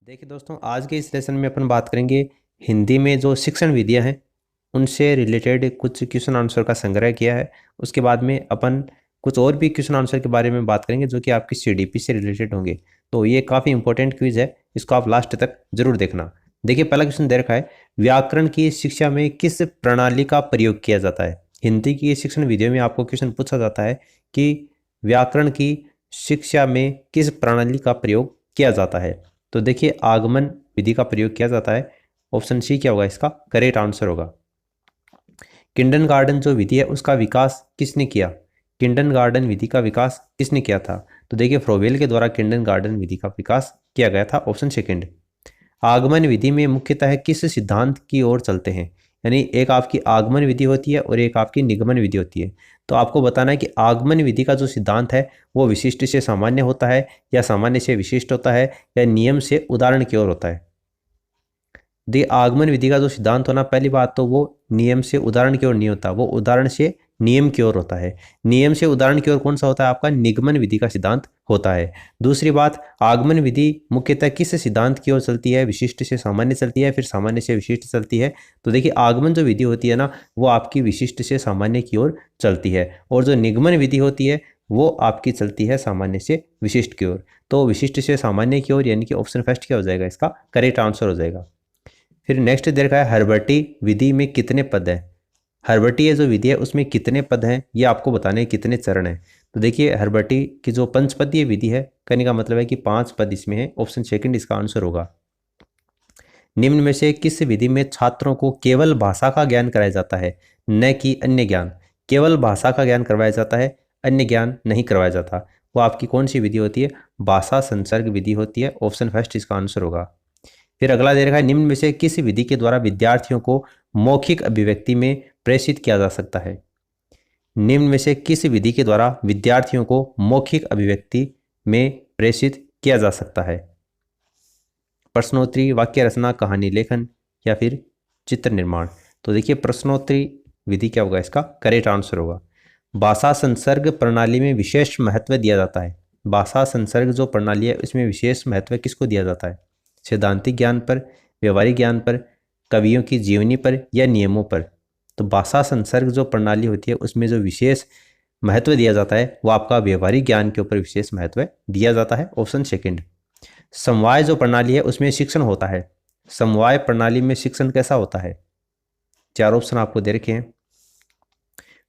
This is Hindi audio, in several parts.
देखिए दोस्तों, आज के इस लेसन में अपन बात करेंगे हिंदी में जो शिक्षण विधियां हैं उनसे रिलेटेड कुछ क्वेश्चन आंसर का संग्रह किया है। उसके बाद में अपन कुछ और भी क्वेश्चन आंसर के बारे में बात करेंगे जो कि आपकी सीडीपी से रिलेटेड होंगे। तो ये काफ़ी इंपॉर्टेंट क्विज है, इसको आप लास्ट तक जरूर देखना। देखिए, पहला क्वेश्चन दे रखा है, व्याकरण की शिक्षा में किस प्रणाली का प्रयोग किया जाता है। हिंदी की शिक्षण विधियों में आपको क्वेश्चन पूछा जाता है कि व्याकरण की शिक्षा में किस प्रणाली का प्रयोग किया जाता है। तो देखिए, आगमन विधि का प्रयोग किया जाता है। ऑप्शन सी क्या होगा, इसका करेक्ट आंसर होगा। किंडरगार्टन जो विधि है उसका विकास किसने किया। किंडरगार्टन विधि का विकास किसने किया था। तो देखिए, फ्रोबेल के द्वारा किंडरगार्टन विधि का विकास किया गया था। Option second. आगमन विधि में मुख्यतः किस सिद्धांत की ओर चलते हैं। यानी एक आपकी आगमन विधि होती है और एक आपकी निगमन विधि होती है। तो आपको बताना है कि आगमन विधि का जो सिद्धांत है वो विशिष्ट से सामान्य होता है या सामान्य से विशिष्ट होता है या नियम से उदाहरण की ओर होता है। आगमन विधि का जो सिद्धांत होना, पहली बात तो वो नियम से उदाहरण की ओर नहीं होता, वो उदाहरण से नियम की ओर होता है। नियम से उदाहरण की ओर कौन सा होता है, आपका निगमन विधि का सिद्धांत होता है। दूसरी बात, आगमन विधि मुख्यतः किस सिद्धांत की ओर चलती है, विशिष्ट से सामान्य चलती है फिर सामान्य से विशिष्ट चलती है। तो देखिए, आगमन जो विधि होती है ना, वो आपकी विशिष्ट से सामान्य की ओर चलती है, और जो निगमन विधि होती है वो आपकी चलती है सामान्य से विशिष्ट की ओर। तो विशिष्ट से सामान्य की ओर, यानी कि ऑप्शन फर्स्ट क्या हो जाएगा, इसका करेक्ट आंसर हो जाएगा। फिर नेक्स्ट दे रखा है, हर्बटी विधि में कितने पद हैं। हर्बटी जो विधि है उसमें कितने पद हैं, ये आपको बताने हैं कितने चरण हैं। तो देखिए, हर्बटी की जो पंचपदीय विधि है, कहने का मतलब है कि 5 पद इसमें है। ऑप्शन सेकंड इसका आंसर होगा। निम्न में से किस विधि में छात्रों को केवल भाषा का ज्ञान कराया जाता है, न कि अन्य ज्ञान। केवल भाषा का ज्ञान करवाया जाता है, अन्य ज्ञान नहीं करवाया जाता। वो आपकी कौन सी विधि होती है, भाषा संसर्ग विधि होती है। ऑप्शन फर्स्ट इसका आंसर होगा। फिर अगला दे रखा है, निम्न में से किस विधि के द्वारा विद्यार्थियों को मौखिक अभिव्यक्ति में प्रेषित किया जा सकता है। निम्न में से किस विधि के द्वारा विद्यार्थियों को मौखिक अभिव्यक्ति में प्रेषित किया जा सकता है। प्रश्नोत्तरी, वाक्य रचना, कहानी लेखन या फिर चित्र निर्माण। तो देखिए, प्रश्नोत्तरी विधि क्या होगा, इसका करेक्ट आंसर होगा। भाषा संसर्ग प्रणाली में विशेष महत्व दिया जाता है। भाषा संसर्ग जो प्रणाली है उसमें विशेष महत्व किसको दिया जाता है, सैद्धांतिक ज्ञान पर, व्यवहारिक ज्ञान पर, कवियों की जीवनी पर या नियमों पर। तो भाषा संसर्ग जो प्रणाली होती है उसमें जो विशेष महत्व दिया जाता है वो आपका व्यवहारिक ज्ञान के ऊपर विशेष महत्व दिया जाता है। Option second. समवाय जो प्रणाली है उसमें शिक्षण होता है। समवाय प्रणाली में शिक्षण कैसा होता है। 4 ऑप्शन आपको दे रखे हैं,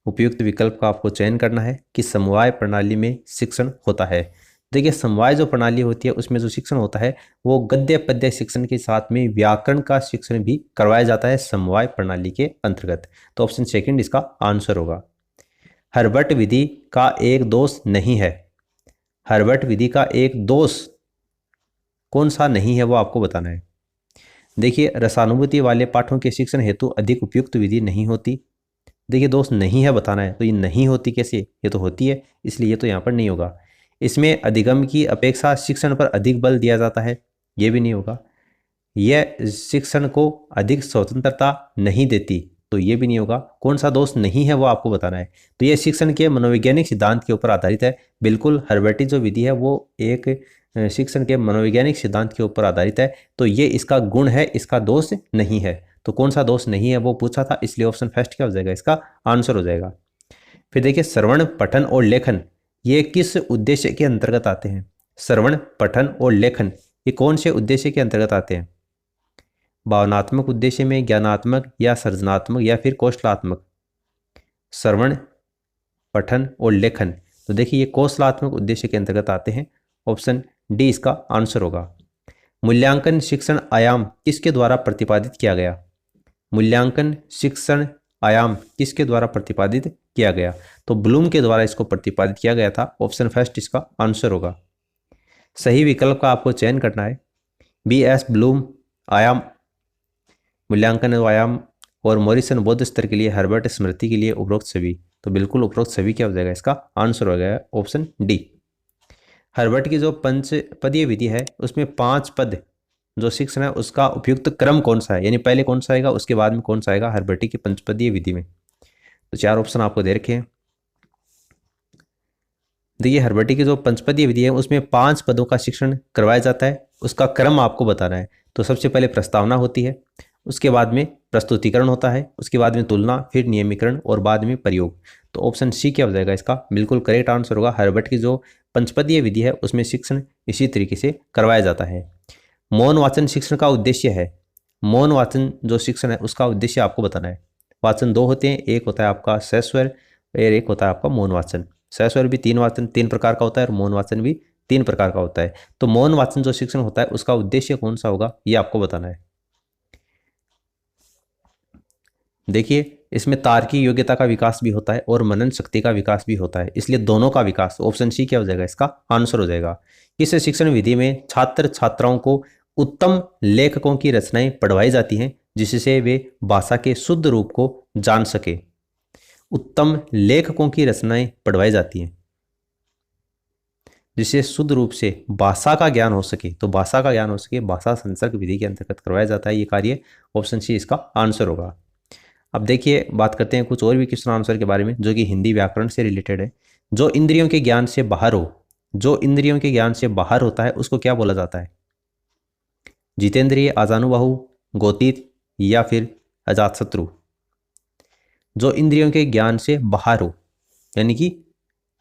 उपयुक्त विकल्प का आपको चयन करना है कि समवाय प्रणाली में शिक्षण होता है। देखिए, समवाय जो प्रणाली होती है उसमें जो शिक्षण होता है वो गद्य पद्य शिक्षण के साथ में व्याकरण का शिक्षण भी करवाया जाता है समवाय प्रणाली के अंतर्गत। तो ऑप्शन सेकंड इसका आंसर होगा। हर्बट विधि का एक दोष नहीं है। हर्बट विधि का एक दोष कौन सा नहीं है वो आपको बताना है। देखिए, रसानुभूति वाले पाठों के शिक्षण हेतु अधिक उपयुक्त विधि नहीं होती। देखिए, दोस्त नहीं है बताना है, तो ये नहीं होती कैसे, ये तो होती है, इसलिए ये तो यहाँ पर नहीं होगा। इसमें अधिगम की अपेक्षा शिक्षण पर अधिक बल दिया जाता है, ये भी नहीं होगा। यह शिक्षण को अधिक स्वतंत्रता नहीं देती, तो ये भी नहीं होगा। कौन सा दोष नहीं है वो आपको बताना है। तो यह शिक्षण के मनोवैज्ञानिक सिद्धांत के ऊपर आधारित है। बिल्कुल, हर्बटी जो विधि है वो एक शिक्षण के मनोवैज्ञानिक सिद्धांत के ऊपर आधारित है, तो ये इसका गुण है, इसका दोष नहीं है। तो कौन सा दोष नहीं है वो पूछा था, इसलिए ऑप्शन फर्स्ट क्या हो जाएगा, इसका आंसर हो जाएगा। फिर देखिए, श्रवण पठन और लेखन ये किस उद्देश्य के अंतर्गत आते हैं। श्रवण पठन और लेखन ये कौन से उद्देश्य के अंतर्गत आते हैं। भावनात्मक उद्देश्य में, ज्ञानात्मक या सृजनात्मक या फिर कौशलात्मक। श्रवण पठन और लेखन, तो देखिए ये कौशलात्मक उद्देश्य के अंतर्गत आते हैं। ऑप्शन डी इसका आंसर होगा। मूल्यांकन शिक्षण आयाम किसके द्वारा प्रतिपादित किया गया। मूल्यांकन शिक्षण आयाम किसके द्वारा प्रतिपादित किया गया। तो ब्लूम के द्वारा इसको प्रतिपादित किया गया था। ऑप्शन फर्स्ट इसका आंसर होगा। सही विकल्प का आपको चयन करना है। बी एस ब्लूम आयाम मूल्यांकन आयाम और मॉरिसन बौद्ध स्तर के लिए, हर्बर्ट स्मृति के लिए उपरोक्त सभी। तो बिल्कुल उपरोक्त सभी क्या हो जाएगा, इसका आंसर हो गया ऑप्शन डी। हर्बर्ट की जो पंचपदीय विधि है उसमें 5 पद जो शिक्षण है उसका उपयुक्त क्रम कौन सा है, यानी पहले कौन सा आएगा उसके बाद में कौन सा आएगा हर्बर्टी की पंचपदीय विधि में। तो 4 ऑप्शन आपको दे रखे हैं। देखिए, हर्बर्टी की जो पंचपदीय विधि है उसमें 5 पदों का शिक्षण करवाया जाता है। उसका क्रम आपको बताना है। तो सबसे पहले प्रस्तावना होती है, उसके बाद में प्रस्तुतिकरण होता है, उसके बाद में तुलना, फिर नियमीकरण और बाद में प्रयोग। तो ऑप्शन सी क्या हो जाएगा इसका बिल्कुल करेक्ट आंसर होगा। हर्बर्ट की जो पंचपदीय विधि है उसमें शिक्षण इसी तरीके से करवाया जाता है। मौन वाचन शिक्षण का उद्देश्य है, मौन वाचन जो शिक्षण है उसका उद्देश्य आपको बताना है। वाचन दो होते हैं, एक होता है आपका सहस्वर और एक होता है आपका मौन वाचन। सहस्वर भी तीन प्रकार का होता है और मौन वाचन भी 3 प्रकार का होता है। तो मौन वाचन जो शिक्षण होता है उसका उद्देश्य कौन सा होगा ये आपको बताना है। देखिए इसमें तार्किक योग्यता का विकास भी होता है और मनन शक्ति का विकास भी होता है, इसलिए दोनों का विकास। ऑप्शन सी क्या हो जाएगा इसका आंसर हो जाएगा। इस शिक्षण विधि में छात्र छात्राओं को उत्तम लेखकों की रचनाएं पढ़वाई जाती हैं जिससे वे भाषा के शुद्ध रूप को जान सके। उत्तम लेखकों की रचनाएं पढ़वाई जाती हैं जिससे शुद्ध रूप से भाषा का ज्ञान हो सके। तो भाषा का ज्ञान हो सके भाषा संसर्ग विधि के अंतर्गत करवाया जाता है ये कार्य। ऑप्शन सी इसका आंसर होगा। अब देखिए बात करते हैं कुछ और भी क्वेश्चन आंसर के बारे में जो कि हिंदी व्याकरण से रिलेटेड है। जो इंद्रियों के ज्ञान से बाहर हो, जो इंद्रियों के ज्ञान से बाहर होता है उसको क्या बोला जाता है? जितेंद्रिय, आजानुबाहु, गोतीत या फिर अजातशत्रु। जो इंद्रियों के ज्ञान से बाहर हो यानी कि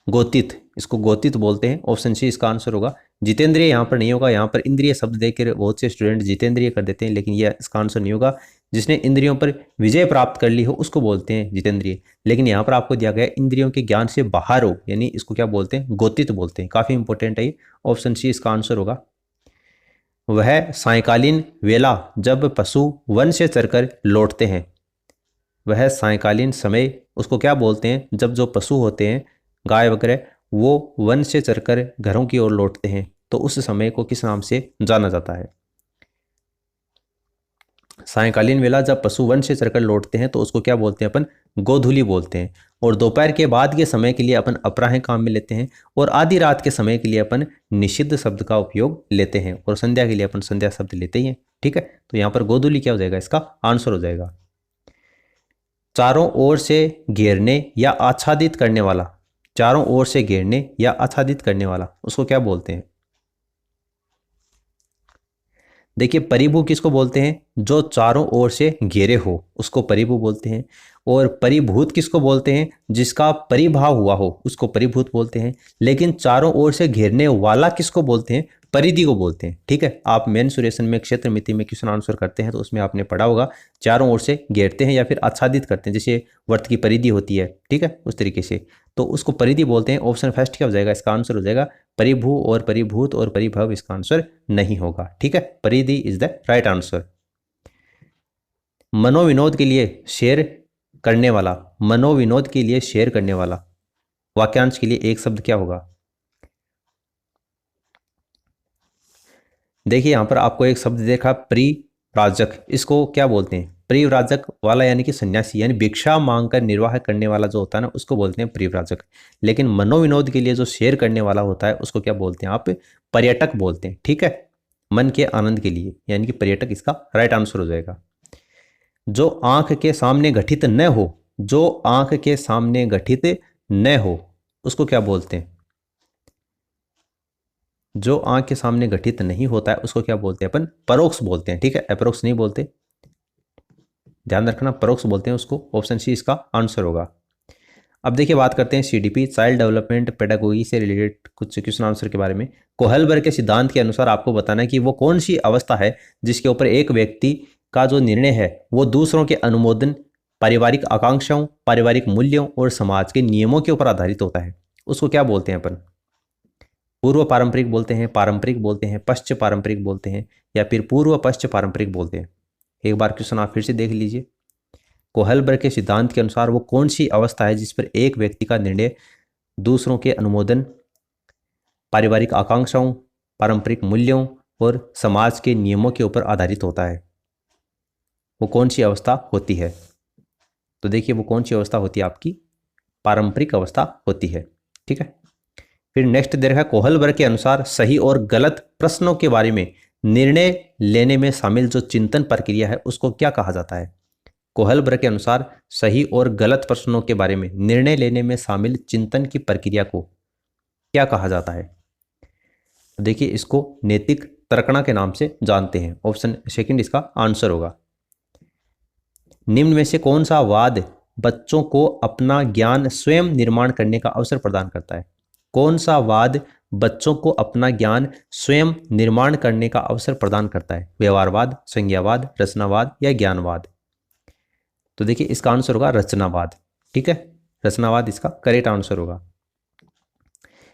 गोतीत, इसको गोतीत बोलते हैं। ऑप्शन सी इसका आंसर होगा। जितेंद्रिय यहाँ पर नहीं होगा, यहाँ पर इंद्रिय शब्द देकर बहुत से स्टूडेंट जितेंद्रिय कर देते हैं लेकिन यह इसका आंसर नहीं होगा। जिसने इंद्रियों पर विजय प्राप्त कर ली हो उसको बोलते हैं जितेंद्रिय, लेकिन यहाँ पर आपको दिया गया इंद्रियों के ज्ञान से बाहर हो यानी इसको क्या बोलते हैं? गोतीत बोलते हैं। काफी इंपॉर्टेंट है ये। ऑप्शन सी इसका आंसर होगा। वह सायंकालीन वेला जब पशु वन से चरकर लौटते हैं, वह सायंकालीन समय उसको क्या बोलते हैं? जब जो पशु होते हैं गाय वगैरह वो वन से चरकर घरों की ओर लौटते हैं तो उस समय को किस नाम से जाना जाता है? सायंकालीन वेला जब पशु वन से चरकर लौटते हैं तो उसको क्या बोलते हैं अपन? गोधूली बोलते हैं। और दोपहर के बाद के समय के लिए अपन अपराह्न काम में लेते हैं और आधी रात के समय के लिए अपन निषिद्ध शब्द का उपयोग लेते हैं और संध्या के लिए अपन संध्या शब्द लेते ही हैं। ठीक है, तो यहाँ पर गोधूली क्या हो जाएगा? इसका आंसर हो जाएगा। चारों ओर से घेरने या आच्छादित करने वाला, चारों ओर से घेरने या आच्छादित करने वाला उसको क्या बोलते हैं? देखिए परिभू किसको बोलते हैं? जो चारों ओर से घेरे हो उसको परिभू बोलते हैं। और परिभूत किसको बोलते हैं? जिसका परिभाव हुआ हो उसको परिभूत बोलते हैं। लेकिन चारों ओर से घेरने वाला किसको बोलते हैं? परिधि को बोलते हैं। ठीक है, आप मेंसुरेशन में क्षेत्र मिति में क्वेश्चन आंसर करते हैं तो उसमें आपने पढ़ा होगा चारों ओर से घेरते हैं या फिर आच्छादित करते हैं, जैसे वर्त की परिधि होती है। ठीक है, उस तरीके से तो उसको परिधि बोलते हैं। ऑप्शन फर्स्ट क्या हो जाएगा? इसका आंसर हो जाएगा परिभू और परिभूत और परिभव इसका आंसर नहीं होगा। ठीक है, परिधि इज द राइट आंसर। मनोविनोद के लिए शेयर करने वाला, मनोविनोद के लिए शेयर करने वाला वाक्यांश के लिए एक शब्द क्या होगा? देखिए यहां पर आपको एक शब्द देखा परिव्राजक, इसको क्या बोलते हैं? परिव्राजक वाला यानी कि सन्यासी यानी भिक्षा मांगकर निर्वाह करने वाला जो होता है ना उसको बोलते हैं परिव्राजक। लेकिन मनोविनोद के लिए जो शेयर करने वाला होता है उसको क्या बोलते हैं? आप पर्यटक बोलते हैं। ठीक है, मन के आनंद के लिए यानी कि पर्यटक इसका राइट आंसर हो जाएगा। जो आंख के सामने घटित न हो, जो आंख के सामने घटित न हो उसको क्या बोलते हैं? जो आंख के सामने घटित नहीं होता है उसको क्या बोलते हैं? अपन परोक्ष बोलते हैं। ठीक है, अप्रोक्स नहीं बोलते, ध्यान रखना, परोक्ष बोलते हैं उसको। ऑप्शन सी इसका आंसर होगा। अब देखिए बात करते हैं सीडीपी चाइल्ड डेवलपमेंट पेडागोगी से रिलेटेड कुछ क्वेश्चन आंसर के बारे में। कोहलबर्ग के सिद्धांत के अनुसार आपको बताना है कि वो कौन सी अवस्था है जिसके ऊपर एक व्यक्ति का जो निर्णय है वो दूसरों के अनुमोदन, पारिवारिक आकांक्षाओं, पारिवारिक मूल्यों और समाज के नियमों के ऊपर आधारित होता है। उसको क्या बोलते हैं अपन? पूर्व पारंपरिक बोलते हैं, पारंपरिक बोलते हैं, पश्चिम पारंपरिक बोलते हैं या फिर पूर्व पश्चिम पारंपरिक बोलते हैं। एक बार क्वेश्चन आप फिर से देख लीजिए। कोहलबर्ग के सिद्धांत के अनुसार वो कौन सी अवस्था है जिस पर एक व्यक्ति का निर्णय दूसरों के अनुमोदन, पारिवारिक आकांक्षाओं, पारंपरिक मूल्यों और समाज के नियमों के ऊपर आधारित होता है? वो कौन सी अवस्था होती है? तो देखिए वो कौन सी अवस्था होती है? आपकी पारंपरिक अवस्था होती है। ठीक है, फिर नेक्स्ट दे रखा है कोहलबर्ग के अनुसार सही और गलत प्रश्नों के बारे में निर्णय लेने में शामिल जो चिंतन प्रक्रिया है उसको क्या कहा जाता है? कोहलबर्ग के अनुसार सही और गलत प्रश्नों के बारे में निर्णय लेने में शामिल चिंतन की प्रक्रिया को क्या कहा जाता है? देखिए इसको नैतिक तर्कणा के नाम से जानते हैं। ऑप्शन सेकंड इसका आंसर होगा। निम्न में से कौन सा वाद बच्चों को अपना ज्ञान स्वयं निर्माण करने का अवसर प्रदान करता है? कौन सा वाद बच्चों को अपना ज्ञान स्वयं निर्माण करने का अवसर प्रदान करता है? व्यवहारवाद, संज्ञावाद, रचनावाद या ज्ञानवाद? तो देखिए इसका आंसर होगा रचनावाद। ठीक है, रचनावाद इसका करेक्ट आंसर होगा।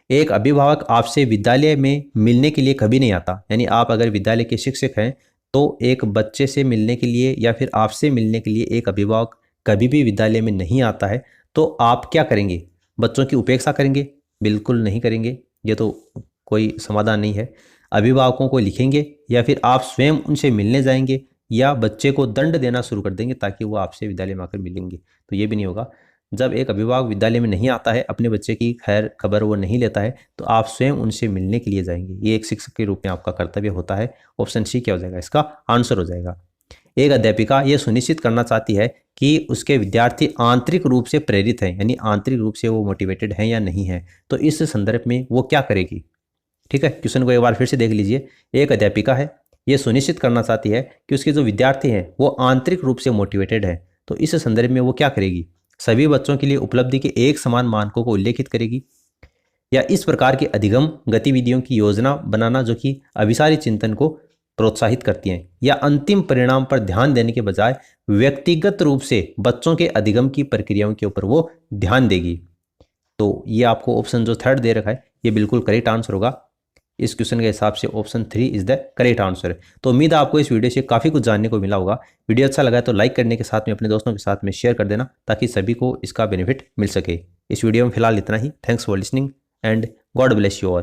एक अभिभावक आपसे विद्यालय में मिलने के लिए कभी नहीं आता, यानी आप अगर विद्यालय के शिक्षक हैं तो एक बच्चे से मिलने के लिए या फिर आपसे मिलने के लिए एक अभिभावक कभी भी विद्यालय में नहीं आता है, तो आप क्या करेंगे? बच्चों की उपेक्षा करेंगे? बिल्कुल नहीं करेंगे, ये तो कोई समाधान नहीं है। अभिभावकों को लिखेंगे या फिर आप स्वयं उनसे मिलने जाएंगे या बच्चे को दंड देना शुरू कर देंगे ताकि वो आपसे विद्यालय में आकर मिलेंगे? तो ये भी नहीं होगा। जब एक अभिभावक विद्यालय में नहीं आता है, अपने बच्चे की खैर खबर वो नहीं लेता है, तो आप स्वयं उनसे मिलने के लिए जाएंगे। ये एक शिक्षक के रूप में आपका कर्तव्य होता है। ऑप्शन सी क्या हो जाएगा? इसका आंसर हो जाएगा। एक अध्यापिका ये सुनिश्चित करना चाहती है कि उसके विद्यार्थी आंतरिक रूप से प्रेरित हैं, यानी आंतरिक रूप से वो मोटिवेटेड हैं या नहीं है, तो इस संदर्भ में वो क्या करेगी? ठीक है, क्वेश्चन को एक बार फिर से देख लीजिए। एक अध्यापिका है, ये सुनिश्चित करना चाहती है कि उसके जो विद्यार्थी हैं वो आंतरिक रूप से मोटिवेटेड है, तो इस संदर्भ में वो क्या करेगी? सभी बच्चों के लिए उपलब्धि के एक समान मानकों को उल्लेखित करेगी, या इस प्रकार की अधिगम गतिविधियों की योजना बनाना जो कि अभिसारी चिंतन को प्रोत्साहित करती हैं, या अंतिम परिणाम पर ध्यान देने के बजाय व्यक्तिगत रूप से बच्चों के अधिगम की प्रक्रियाओं के ऊपर वो ध्यान देगी? तो ये आपको ऑप्शन जो थर्ड दे रखा है ये बिल्कुल करेक्ट आंसर होगा। इस क्वेश्चन के हिसाब से option 3 is the correct answer. तो उम्मीद है आपको इस वीडियो से काफ़ी कुछ जानने को मिला होगा। वीडियो अच्छा लगा है तो लाइक करने के साथ में अपने दोस्तों के साथ में शेयर कर देना ताकि सभी को इसका बेनिफिट मिल सके। इस वीडियो में फिलहाल इतना ही। Thanks for listening and God bless you all.